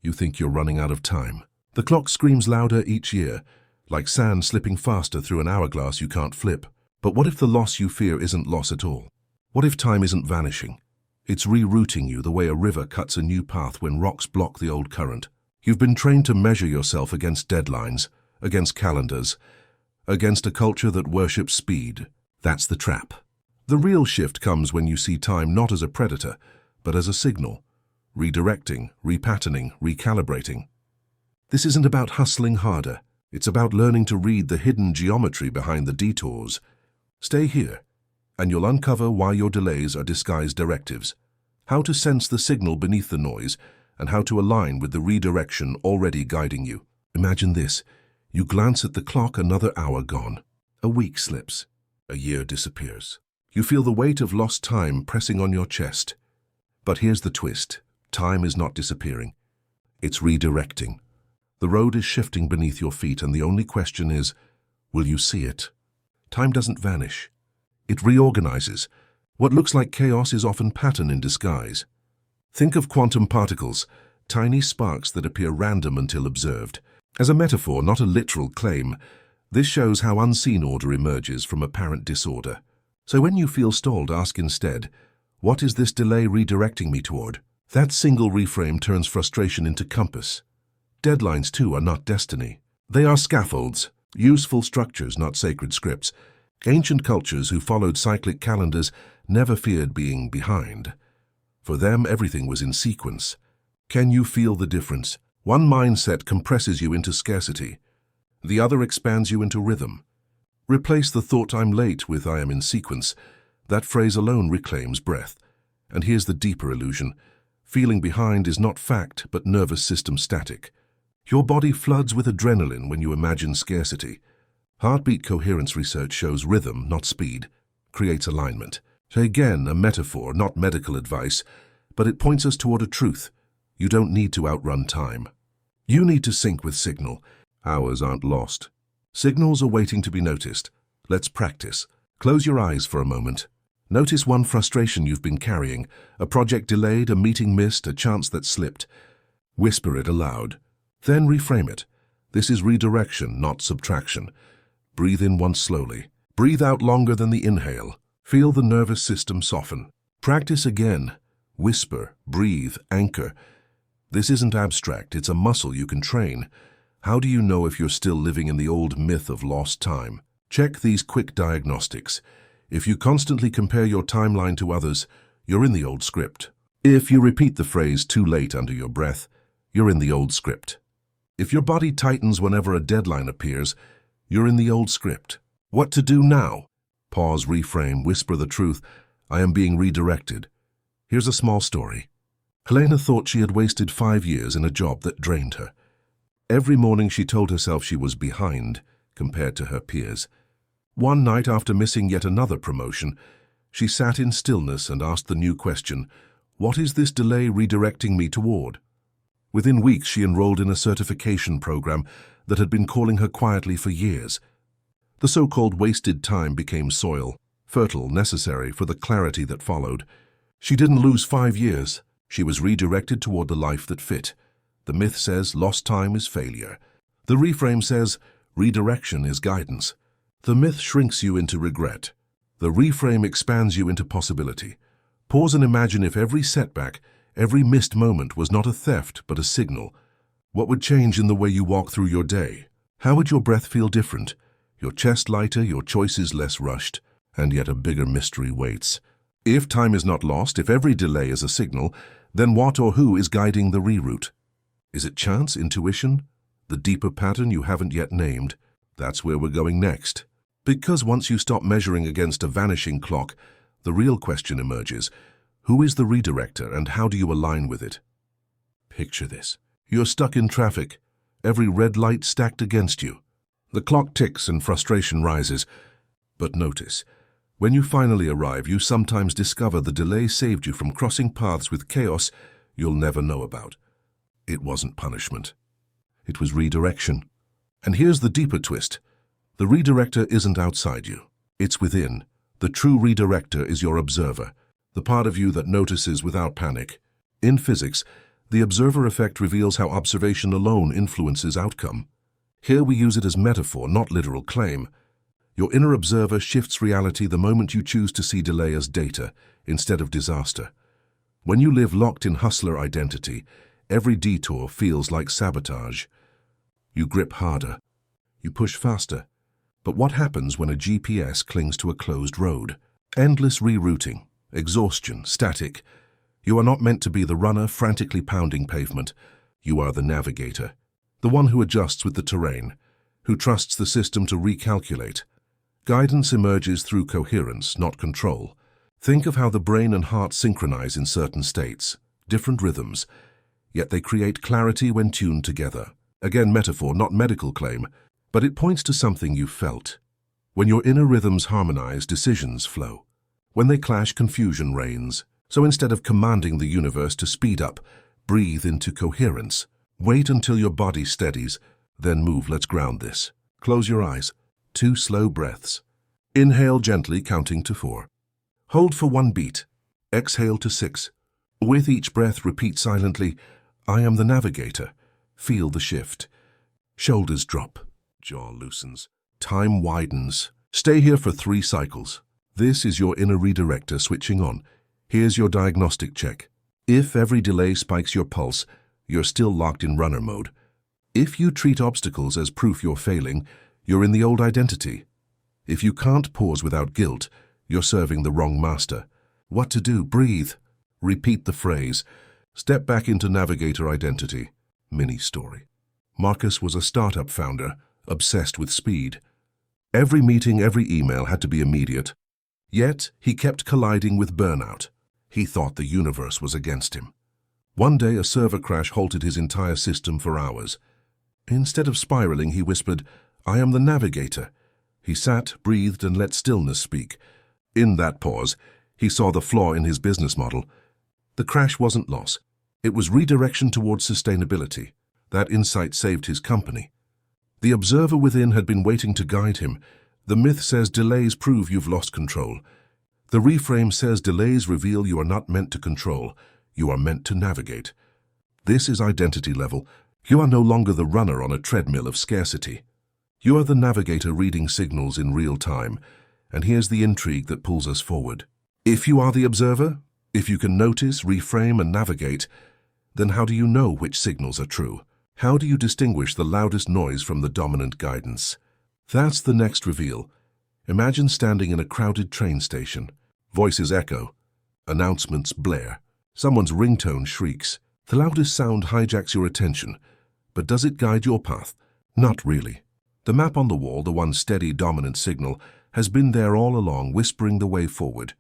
You think you're running out of time. The clock screams louder each year, like sand slipping faster through an hourglass you can't flip. But what if the loss you fear isn't loss at all? What if time isn't vanishing? It's rerouting you the way a river cuts a new path when rocks block the old current. You've been trained to measure yourself against deadlines, against calendars, against a culture that worships speed. That's the trap. The real shift comes when you see time not as a predator, but as a signal. Redirecting, repatterning, recalibrating. This isn't about hustling harder. It's about learning to read the hidden geometry behind the detours. Stay here, and you'll uncover why your delays are disguised directives, how to sense the signal beneath the noise, and how to align with the redirection already guiding you. Imagine this. You glance at the clock, another hour gone. A week slips. A year disappears. You feel the weight of lost time pressing on your chest. But here's the twist. Time is not disappearing. It's redirecting. The road is shifting beneath your feet, and the only question is, will you see it? Time doesn't vanish. It reorganizes. What looks like chaos is often pattern in disguise. Think of quantum particles, tiny sparks that appear random until observed. As a metaphor, not a literal claim, this shows how unseen order emerges from apparent disorder. So when you feel stalled, ask instead, what is this delay redirecting me toward? That single reframe turns frustration into compass. Deadlines, too, are not destiny. They are scaffolds, useful structures, not sacred scripts. Ancient cultures who followed cyclic calendars never feared being behind. For them, everything was in sequence. Can you feel the difference? One mindset compresses you into scarcity. The other expands you into rhythm. Replace the thought "I'm late" with "I am in sequence." That phrase alone reclaims breath. And here's the deeper illusion. Feeling behind is not fact, but nervous system static. Your body floods with adrenaline when you imagine scarcity. Heartbeat coherence research shows rhythm, not speed, creates alignment. Again, a metaphor, not medical advice, but it points us toward a truth. You don't need to outrun time. You need to sync with signal. Hours aren't lost. Signals are waiting to be noticed. Let's practice. Close your eyes for a moment. Notice one frustration you've been carrying, a project delayed, a meeting missed, a chance that slipped. Whisper it aloud. Then reframe it. This is redirection, not subtraction. Breathe in once slowly. Breathe out longer than the inhale. Feel the nervous system soften. Practice again. Whisper, breathe, anchor. This isn't abstract, it's a muscle you can train. How do you know if you're still living in the old myth of lost time? Check these quick diagnostics. If you constantly compare your timeline to others, you're in the old script. If you repeat the phrase "too late" under your breath, you're in the old script. If your body tightens whenever a deadline appears, you're in the old script. What to do now? Pause, reframe, whisper the truth. I am being redirected. Here's a small story. Helena thought she had wasted 5 years in a job that drained her. Every morning she told herself she was behind compared to her peers. One night, after missing yet another promotion, she sat in stillness and asked the new question, what is this delay redirecting me toward? Within weeks, she enrolled in a certification program that had been calling her quietly for years. The so-called wasted time became soil, fertile, necessary for the clarity that followed. She didn't lose 5 years. She was redirected toward the life that fit. The myth says lost time is failure. The reframe says redirection is guidance. The myth shrinks you into regret. The reframe expands you into possibility. Pause and imagine if every setback, every missed moment was not a theft but a signal. What would change in the way you walk through your day? How would your breath feel different? Your chest lighter, your choices less rushed, and yet a bigger mystery waits. If time is not lost, if every delay is a signal, then what or who is guiding the reroute? Is it chance, intuition, the deeper pattern you haven't yet named? That's where we're going next. Because once you stop measuring against a vanishing clock, the real question emerges. Who is the redirector and how do you align with it? Picture this. You're stuck in traffic, every red light stacked against you. The clock ticks and frustration rises. But notice, when you finally arrive, you sometimes discover the delay saved you from crossing paths with chaos you'll never know about. It wasn't punishment. It was redirection. And here's the deeper twist. The redirector isn't outside you. It's within. The true redirector is your observer, the part of you that notices without panic. In physics, The observer effect reveals how observation alone influences outcome. Here we use it as metaphor, not literal claim. Your inner observer shifts reality the moment you choose to see delay as data instead of disaster. When you live locked in hustler identity, every detour feels like sabotage. You grip harder. You push faster. But what happens when a GPS clings to a closed road? Endless rerouting, exhaustion, static. You are not meant to be the runner frantically pounding pavement. You are the navigator, the one who adjusts with the terrain, who trusts the system to recalculate. Guidance emerges through coherence, not control. Think of how the brain and heart synchronize in certain states, different rhythms, yet they create clarity when tuned together. Again, metaphor, not medical claim, but it points to something you felt. When your inner rhythms harmonize, decisions flow. When they clash, confusion reigns. So instead of commanding the universe to speed up, breathe into coherence. Wait until your body steadies, then move. Let's ground this. Close your eyes. 2 slow breaths. Inhale gently, counting to 4. Hold for 1 beat. Exhale to 6. With each breath, repeat silently, I am the navigator. Feel the shift. Shoulders drop. Jaw loosens. Time widens. Stay here for 3 cycles. This is your inner redirector switching on. Here's your diagnostic check. If every delay spikes your pulse, you're still locked in runner mode. If you treat obstacles as proof you're failing, you're in the old identity. If you can't pause without guilt, you're serving the wrong master. What to do? Breathe. Repeat the phrase. Step back into navigator identity. Mini story. Marcus was a startup founder, obsessed with speed. Every meeting, every email had to be immediate. Yet, he kept colliding with burnout. He thought the universe was against him. One day, a server crash halted his entire system for hours. Instead of spiraling, he whispered, I am the navigator. He sat, breathed, and let stillness speak. In that pause, he saw the flaw in his business model. The crash wasn't loss. It was redirection towards sustainability. That insight saved his company. The observer within had been waiting to guide him. The myth says delays prove you've lost control. The reframe says delays reveal you are not meant to control. You are meant to navigate. This is identity level. You are no longer the runner on a treadmill of scarcity. You are the navigator reading signals in real time. And here's the intrigue that pulls us forward. If you are the observer, if you can notice, reframe, and navigate, then how do you know which signals are true? How do you distinguish the loudest noise from the dominant guidance? That's the next reveal. Imagine standing in a crowded train station. Voices echo. Announcements blare. Someone's ringtone shrieks. The loudest sound hijacks your attention. But does it guide your path? Not really. The map on the wall, the one steady dominant signal, has been there all along, whispering the way forward.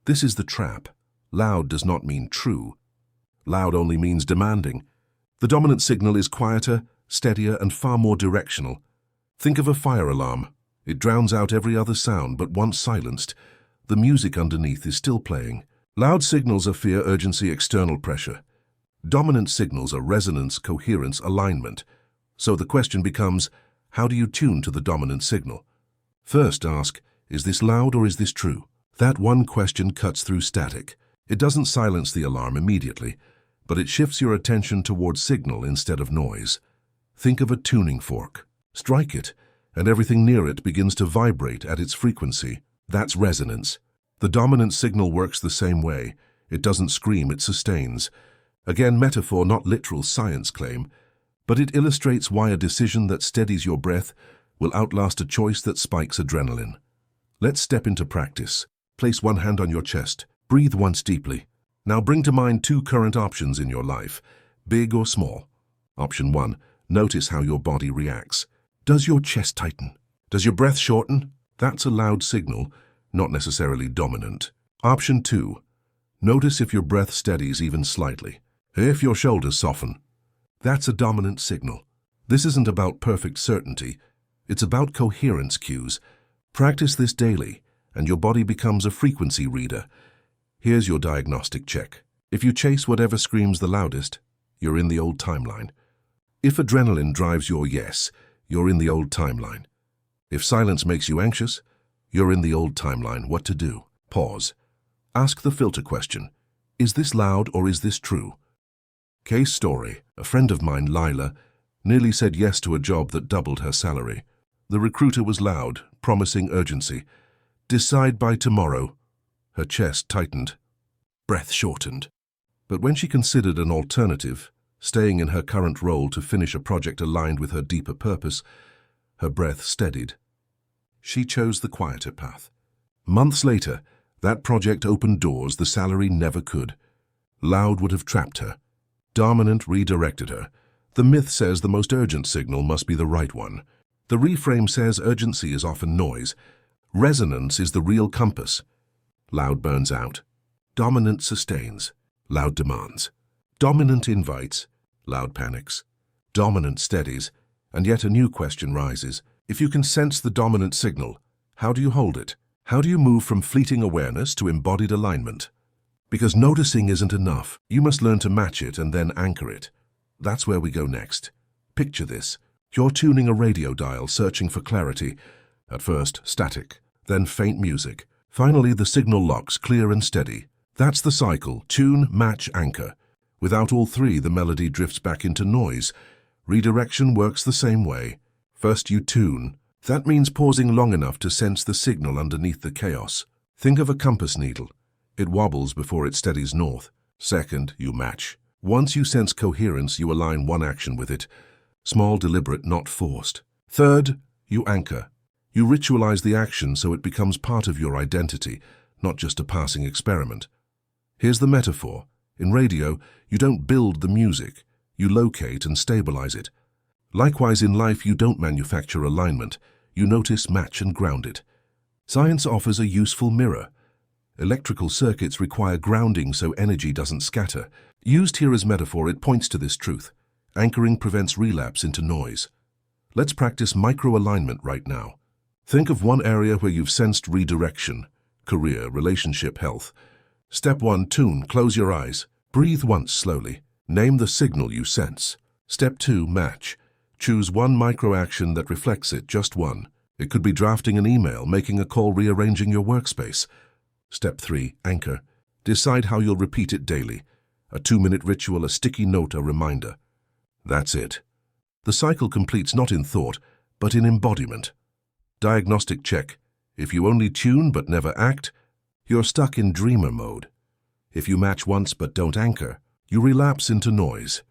This is the trap. Loud does not mean true. Loud only means demanding. The dominant signal is quieter, steadier, and far more directional. Think of a fire alarm. It drowns out every other sound, but once silenced, the music underneath is still playing. Loud signals are fear, urgency, external pressure. Dominant signals are resonance, coherence, alignment. So the question becomes, how do you tune to the dominant signal? First ask, is this loud or is this true? That one question cuts through static. It doesn't silence the alarm immediately, but it shifts your attention towards signal instead of noise. Think of a tuning fork. Strike it, and everything near it begins to vibrate at its frequency. That's resonance. The dominant signal works the same way. It doesn't scream, it sustains. Again, metaphor, not literal science claim, but it illustrates why a decision that steadies your breath will outlast a choice that spikes adrenaline. Let's step into practice. Place one hand on your chest. Breathe once deeply. Now bring to mind 2 current options in your life, big or small. Option 1, notice how your body reacts. Does your chest tighten? Does your breath shorten? That's a loud signal, not necessarily dominant. Option 2, notice if your breath steadies even slightly. If your shoulders soften. That's a dominant signal. This isn't about perfect certainty. It's about coherence cues. Practice this daily, and your body becomes a frequency reader. Here's your diagnostic check. If you chase whatever screams the loudest, you're in the old timeline. If adrenaline drives your yes, you're in the old timeline. If silence makes you anxious, you're in the old timeline. What to do? Pause. Ask the filter question. Is this loud or is this true? Case story. A friend of mine, Lila, nearly said yes to a job that doubled her salary. The recruiter was loud, promising urgency. Decide by tomorrow. Her chest tightened. Breath shortened. But when she considered an alternative, staying in her current role to finish a project aligned with her deeper purpose, her breath steadied. She chose the quieter path. Months later, that project opened doors the salary never could. Loud would have trapped her. Dominant redirected her. The myth says the most urgent signal must be the right one. The reframe says urgency is often noise. Resonance is the real compass. Loud burns out. Dominant sustains. Loud demands. Dominant invites. Loud panics. Dominant steadies. And yet a new question rises. If you can sense the dominant signal, how do you hold it? How do you move from fleeting awareness to embodied alignment? Because noticing isn't enough. You must learn to match it and then anchor it. That's where we go next. Picture this. You're tuning a radio dial, searching for clarity. At first, static, then faint music. Finally, the signal locks, clear and steady. That's the cycle. Tune, match, anchor. Without all three, the melody drifts back into noise. Redirection works the same way. First, you tune. That means pausing long enough to sense the signal underneath the chaos. Think of a compass needle. It wobbles before it steadies north. Second, you match. Once you sense coherence, you align one action with it. Small, deliberate, not forced. Third, you anchor. You ritualize the action so it becomes part of your identity, not just a passing experiment. Here's the metaphor. In radio, you don't build the music. You locate and stabilize it. Likewise, in life, you don't manufacture alignment. You notice, match, and ground it. Science offers a useful mirror. Electrical circuits require grounding so energy doesn't scatter. Used here as metaphor, it points to this truth. Anchoring prevents relapse into noise. Let's practice micro-alignment right now. Think of one area where you've sensed redirection. Career, relationship, health. Step 1, tune. Close your eyes. Breathe once slowly. Name the signal you sense. Step 2, match. Choose one micro-action that reflects it, just one. It could be drafting an email, making a call, rearranging your workspace. Step 3, anchor. Decide how you'll repeat it daily. A 2-minute ritual, a sticky note, a reminder. That's it. The cycle completes not in thought, but in embodiment. Diagnostic check. If you only tune but never act, you're stuck in dreamer mode. If you match once but don't anchor, you relapse into noise.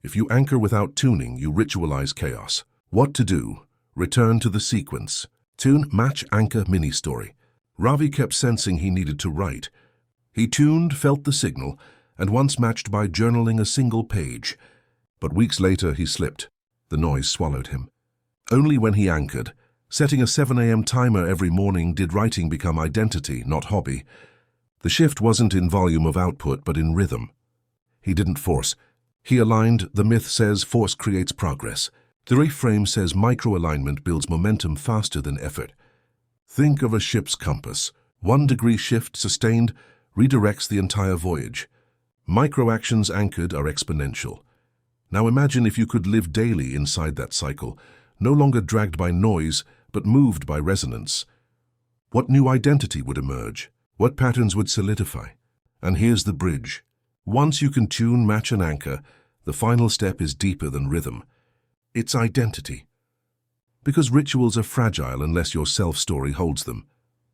If you anchor without tuning, you ritualize chaos. What to do? Return to the sequence. Tune, match, anchor, mini-story. Ravi kept sensing he needed to write. He tuned, felt the signal, and once matched by journaling a single page. But weeks later, he slipped. The noise swallowed him. Only when he anchored, setting a 7 a.m. timer every morning, did writing become identity, not hobby. The shift wasn't in volume of output, but in rhythm. He didn't force. He aligned. The myth says force creates progress. The reframe says micro-alignment builds momentum faster than effort. Think of a ship's compass. 1 degree shift sustained redirects the entire voyage. Micro-actions anchored are exponential. Now imagine if you could live daily inside that cycle, no longer dragged by noise, but moved by resonance. What new identity would emerge? What patterns would solidify? And here's the bridge. Once you can tune, match, and anchor, the final step is deeper than rhythm. It's identity. Because rituals are fragile unless your self-story holds them.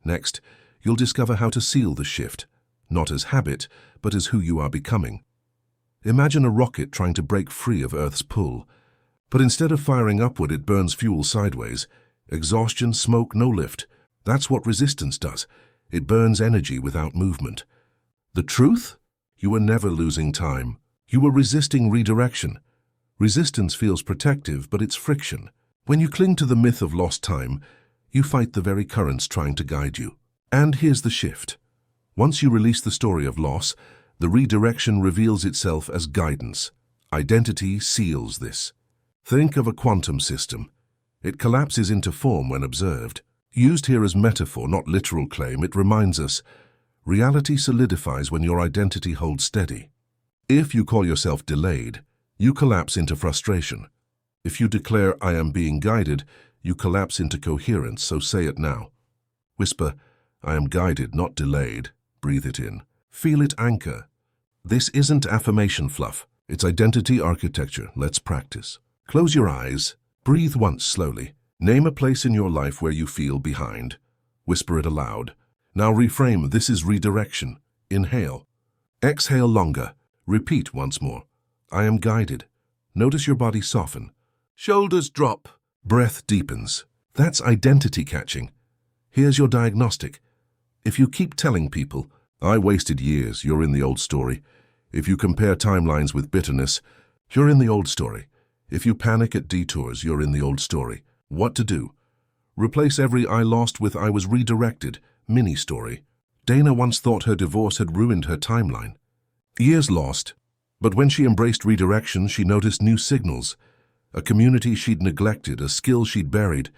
Next, you'll discover how to seal the shift, not as habit, but as who you are becoming. Imagine a rocket trying to break free of Earth's pull. But instead of firing upward, it burns fuel sideways. Exhaustion, smoke, no lift. That's what resistance does. It burns energy without movement. The truth? You were never losing time. You were resisting redirection. Resistance feels protective, but it's friction. When you cling to the myth of lost time, you fight the very currents trying to guide you. And here's the shift. Once you release the story of loss, the redirection reveals itself as guidance. Identity seals this. Think of a quantum system. It collapses into form when observed. Used here as metaphor, not literal claim, it reminds us, reality solidifies when your identity holds steady. If you call yourself delayed, you collapse into frustration. If you declare, I am being guided, you collapse into coherence, so say it now. Whisper, I am guided, not delayed. Breathe it in. Feel it anchor. This isn't affirmation fluff. It's identity architecture. Let's practice. Close your eyes. Breathe once slowly. Name a place in your life where you feel behind. Whisper it aloud. Now reframe. This is redirection. Inhale. Exhale longer. Repeat once more. I am guided. Notice your body soften. Shoulders drop. Breath deepens. That's identity catching. Here's your diagnostic. If you keep telling people, I wasted years, you're in the old story. If you compare timelines with bitterness, you're in the old story. If you panic at detours, you're in the old story. What to do? Replace every I lost with I was redirected, mini story. Dana once thought her divorce had ruined her timeline. Years lost, but when she embraced redirection, she noticed new signals. A community she'd neglected, a skill she'd buried.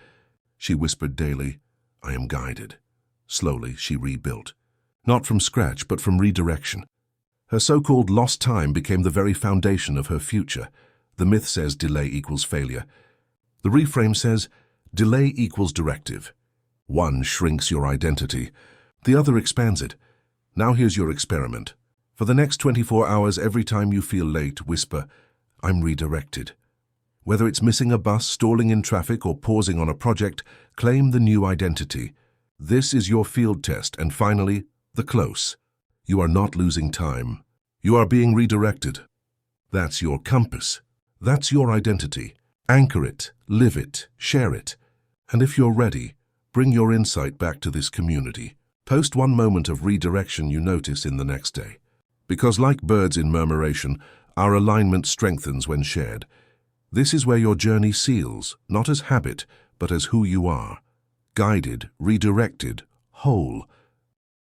She whispered daily, I am guided. Slowly, she rebuilt. Not from scratch, but from redirection. Her so-called lost time became the very foundation of her future. The myth says delay equals failure. The reframe says delay equals directive. One shrinks your identity. The other expands it. Now here's your experiment. For the next 24 hours, every time you feel late, whisper, I'm redirected. Whether it's missing a bus, stalling in traffic, or pausing on a project, claim the new identity. This is your field test. And finally, the close. You are not losing time. You are being redirected. That's your compass. That's your identity. Anchor it, live it, share it. And if you're ready, bring your insight back to this community. Post one moment of redirection you notice in the next day. Because like birds in murmuration, our alignment strengthens when shared. This is where your journey seals, not as habit, but as who you are. Guided, redirected, whole.